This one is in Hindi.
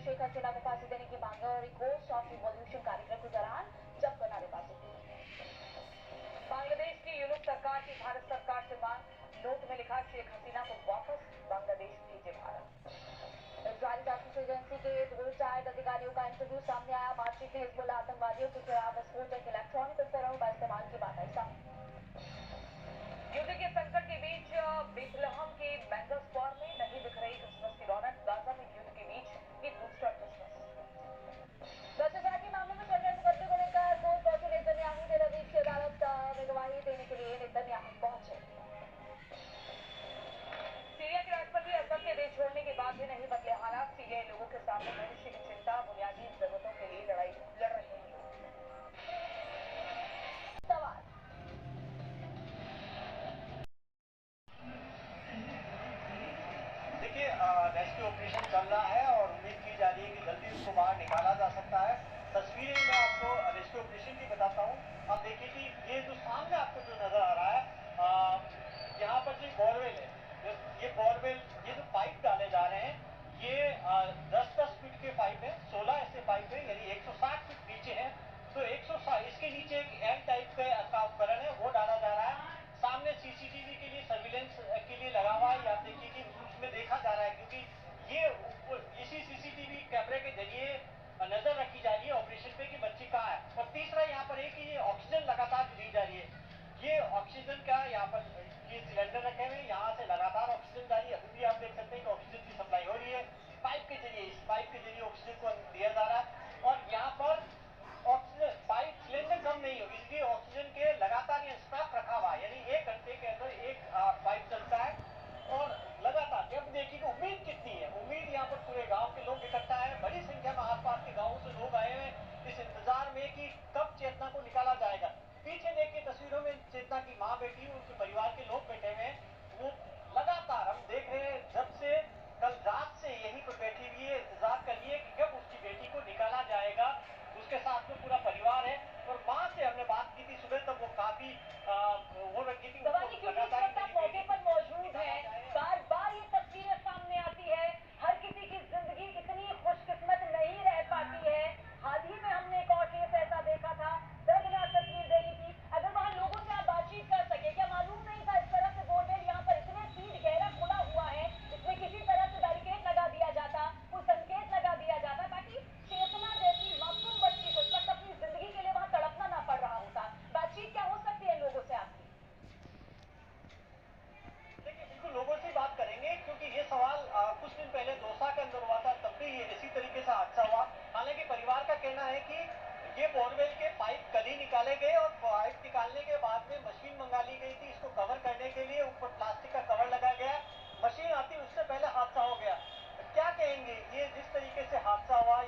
शेख हसीना को फांसी देने की मांग और कोर्स ऑफ रिवॉल्यूशन कार्यक्रम के दौरान जमकर नारेबाजी की। बांग्लादेश की यूनुस सरकार की भारत सरकार से मांग, नोट में लिखा शेख हसीना को वापस बांग्लादेश भेजे भारत। इजरायली जासूस एजेंसी के दो रिटायर्ड अधिकारियों का इंटरव्यू सामने आया। बातचीत में हिजबुल्लाह आतंकवादियों के खिलाफ विस्फोटक इलेक्ट्रॉनिक उपकरणों का इस्तेमाल की बात आई सामने। युद्ध के संकट के बीच बेथलहम के मैंगल स्क्वायर में नहीं दिख रही क्रिसमस की रौनक। गाजा में युद्ध के बीच ये दूसरा क्रिसमस। भ्रष्टाचार के मामले में चल रहे मुकदमे को लेकर कोर्ट पहुंचे नेतन्याहू। तेल अवीव की अदालत में गवाही देने के लिए नेतन्याहू पहुंचे। सीरिया के राष्ट्रपति असद के देश छोड़ने के बाद भी नहीं बदले हालात। सीरियाई लोगों के सामने भविष्य की चिंता, बुनियादी जरूरतों के लिए लड़ाई लड़ रहे हैं। देखिए, रेस्क्यू ऑपरेशन चल रहा है और उम्मीद की जा रही है कि जल्दी उसको बाहर निकाला जा सकता है। तस्वीरें मैं आपको रेस्क्यू ऑपरेशन की बताता हूँ। आप देखिए कि ये जो सामने आपको जो नजर आ रहा है, यहाँ पर जो बोरवेल है, ये बोरवेल, ये जो पाइप डाले जा रहे हैं, ये 10-10 फीट के पाइप है, 16 ऐसे पाइप है, यानी 160 फीट नीचे है। तो 160, इसके नीचे एक एल टाइप का उपकरण है, वो डाला जा रहा है। सामने सीसीटीवी के लिए, सर्विलेंस के लिए लगा हुआ है। आप देखिए कि उसमें देखा जा रहा है, क्योंकि ये इसी सीसीटीवी कैमरे के जरिए नजर रखी जा रही है ऑपरेशन पे कि बच्ची कहाँ है। और तीसरा यहाँ पर एक ये ऑक्सीजन लगातार दी जा रही है। ये ऑक्सीजन का यहाँ पर ये सिलेंडर रखे हुए, यहाँ से लगातार ऑक्सीजन जा रही है। अभी भी आप देख सकते हैं कि ऑक्सीजन की सप्लाई हो रही है पाइप के जरिए। इस पाइप के जरिए ऑक्सीजन को दिया जा रहा है और यहाँ पर ऑक्सीजन पाइप सिलेंडर कम नहीं हो, इसलिए ऑक्सीजन के लगातार ये स्टॉक रखा हुआ है, यानी 1 घंटे के अंदर एक पाइप चलता है और लगातार। जब देखिए कि उम्मीद कितनी है, उम्मीद यहाँ पर पूरे गांव के लोग इकट्ठा है, बड़ी संख्या में आसपास के गांवों से लोग आए हैं इस इंतजार में कि कब चेतना को निकाला जाएगा। पीछे देखिए तस्वीरों में चेतना की माँ बेटी, उनके परिवार के लोग बैठे हुए हैं। वो लगातार हम देख रहे हैं, जब से कल रात से यहीं पर बैठी हुई है, इंतजार कर रही है कि कब उसकी बेटी को निकाला जाएगा। उसके साथ में पूरा परिवार है और माँ से हमने बात की थी सुबह, तब वो काफी वो रखी थी। मौके पर मौजूद है, बार बार ये तस्वीरें सामने आती है। हर किसी की जिंदगी इतनी खुशकिस्मत नहीं रह पाती है। हाल ही में हमने एक और केस ऐसा देखा था, दर्दनाक तस्वीर देखी थी। अगर वहां लोगों से आप बातचीत कर सके, क्या मालूम नहीं था इस तरह से बोरवेल यहाँ पर इतने फीट गहरा खुला हुआ है, इसमें किसी तरह से बैरिकेड लगा दिया जाता, कोई संकेत लगा दिया जाता ताकि चेतना जैसी मासूम बच्ची को इस वक्त अपनी जिंदगी के लिए वहां तड़पना ना पड़ रहा होता। बातचीत क्या हो सकती है लोगों से आपकी? देखिए, बिल्कुल लोगों से बात करेंगे, क्योंकि ये सवाल कुछ दिन पहले दौसा के अंदर हुआ था, तब भी ये इसी तरीके से हादसा हुआ। हालांकि परिवार का कहना है कि ये बोरवेल के पाइप कल ही निकाले गए और पाइप निकालने के बाद में मशीन मंगा ली गई थी इसको कवर करने के लिए, ऊपर प्लास्टिक का कवर लगाया गया। मशीन आती उससे पहले हादसा हो गया। क्या कहेंगे, ये जिस तरीके से हादसा हुआ,